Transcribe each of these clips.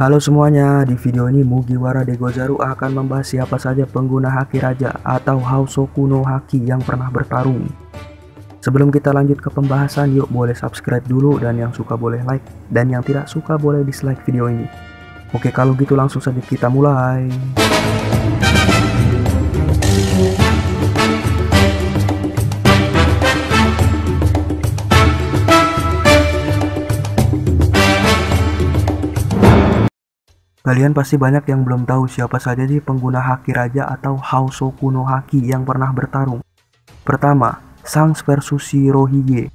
Halo semuanya, di video ini Mugiwara de Gozaru akan membahas siapa saja pengguna haki raja atau Housoku no Haki yang pernah bertarung. Sebelum kita lanjut ke pembahasan, yuk boleh subscribe dulu, dan yang suka boleh like, dan yang tidak suka boleh dislike video ini. Oke, kalau gitu langsung saja kita mulai. Kalian pasti banyak yang belum tahu siapa saja sih pengguna haki raja atau Housoku no Haki yang pernah bertarung. Pertama, Shanks versus Shirohige.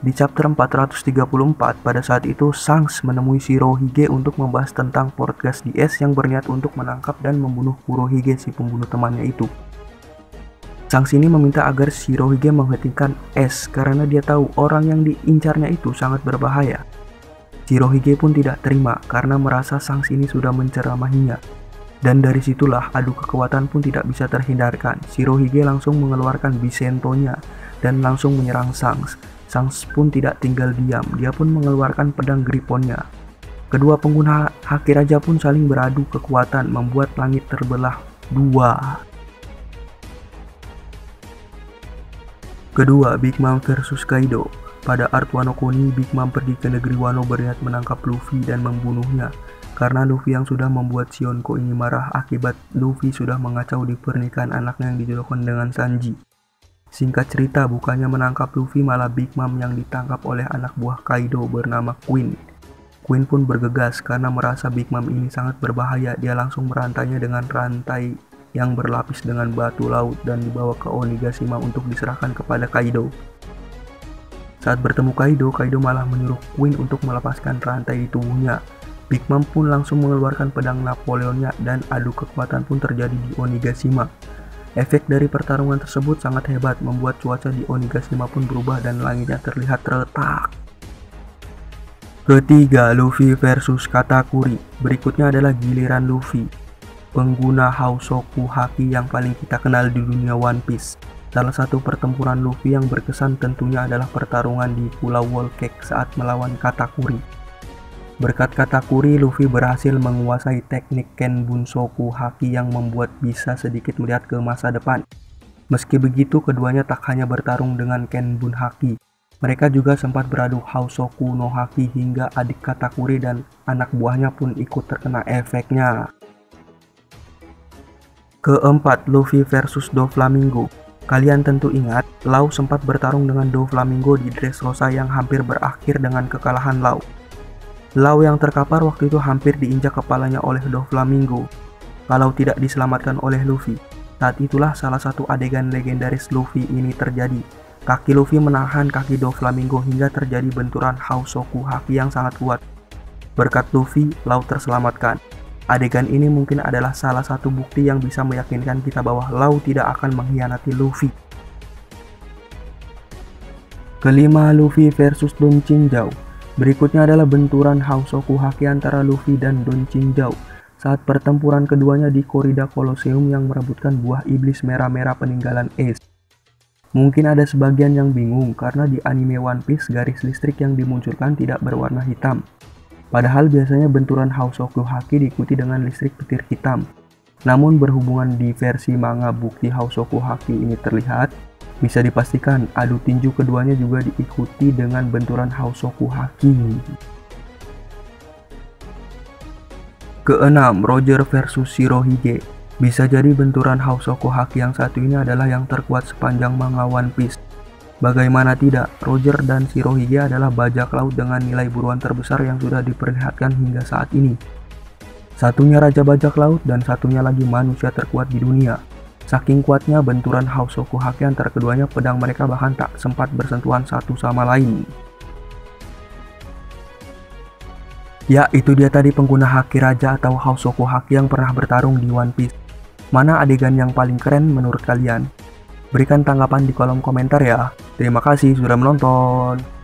Di chapter 434, pada saat itu Shanks menemui Shirohige untuk membahas tentang port gas di es yang berniat untuk menangkap dan membunuh Kurohige, si pembunuh temannya itu. Shanks ini meminta agar Shirohige menghentikan es karena dia tahu orang yang diincarnya itu sangat berbahaya. Shirohige pun tidak terima karena merasa Shanks ini sudah menceramahinya. Dan dari situlah adu kekuatan pun tidak bisa terhindarkan. Shirohige langsung mengeluarkan Bisentonya dan langsung menyerang Shanks. Shanks pun tidak tinggal diam, dia pun mengeluarkan pedang Gripponnya. Kedua pengguna haki raja pun saling beradu kekuatan, membuat langit terbelah dua. Kedua, Big Mom versus Kaido. Pada Art Wano Kuni, Big Mom pergi ke negeri Wano berniat menangkap Luffy dan membunuhnya. Karena Luffy yang sudah membuat Shionko ini marah akibat Luffy sudah mengacau di pernikahan anaknya yang dijodohkan dengan Sanji. Singkat cerita, bukannya menangkap Luffy, malah Big Mom yang ditangkap oleh anak buah Kaido bernama Queen. Queen pun bergegas karena merasa Big Mom ini sangat berbahaya. Dia langsung merantainya dengan rantai yang berlapis dengan batu laut dan dibawa ke Onigashima untuk diserahkan kepada Kaido. Saat bertemu Kaido, Kaido malah menyuruh Queen untuk melepaskan rantai di tubuhnya. Big Mom pun langsung mengeluarkan pedang Napoleonnya dan adu kekuatan pun terjadi di Onigashima. Efek dari pertarungan tersebut sangat hebat, membuat cuaca di Onigashima pun berubah dan langitnya terlihat retak. Ketiga, Luffy versus Katakuri. Berikutnya adalah giliran Luffy, pengguna Housoku Haki yang paling kita kenal di dunia One Piece. Salah satu pertempuran Luffy yang berkesan tentunya adalah pertarungan di Pulau Whole Cake saat melawan Katakuri. Berkat Katakuri, Luffy berhasil menguasai teknik Ken Bunsoku Haki yang membuat bisa sedikit melihat ke masa depan. Meski begitu, keduanya tak hanya bertarung dengan Ken Bun Haki. Mereka juga sempat beradu Housoku no Haki hingga adik Katakuri dan anak buahnya pun ikut terkena efeknya. Keempat, Luffy versus Doflamingo. Kalian tentu ingat, Law sempat bertarung dengan Doflamingo di Dressrosa yang hampir berakhir dengan kekalahan Law. Law yang terkapar waktu itu hampir diinjak kepalanya oleh Doflamingo kalau tidak diselamatkan oleh Luffy. Saat itulah salah satu adegan legendaris Luffy ini terjadi. Kaki Luffy menahan kaki Doflamingo hingga terjadi benturan Housoku Haki yang sangat kuat. Berkat Luffy, Law terselamatkan. Adegan ini mungkin adalah salah satu bukti yang bisa meyakinkan kita bahwa Law tidak akan mengkhianati Luffy. Kelima, Luffy versus Don Chinjau. Berikutnya adalah benturan Housoku Haki antara Luffy dan Don Chinjau saat pertempuran keduanya di Korida Colosseum yang merebutkan buah iblis merah-merah peninggalan Ace. Mungkin ada sebagian yang bingung karena di anime One Piece garis listrik yang dimunculkan tidak berwarna hitam. Padahal biasanya benturan Housoku Haki diikuti dengan listrik petir hitam. Namun berhubungan di versi manga bukti Housoku Haki ini terlihat, bisa dipastikan adu tinju keduanya juga diikuti dengan benturan Housoku Haki. Keenam, Roger versus Shirohige. Bisa jadi benturan Housoku Haki yang satu ini adalah yang terkuat sepanjang manga One Piece. Bagaimana tidak, Roger dan Shirohige adalah bajak laut dengan nilai buruan terbesar yang sudah diperlihatkan hingga saat ini. Satunya raja bajak laut dan satunya lagi manusia terkuat di dunia. Saking kuatnya benturan Housoku Haki antara keduanya, pedang mereka bahkan tak sempat bersentuhan satu sama lain. Ya, itu dia tadi pengguna haki raja atau Housoku Haki yang pernah bertarung di One Piece. Mana adegan yang paling keren menurut kalian? Berikan tanggapan di kolom komentar ya. Terima kasih sudah menonton.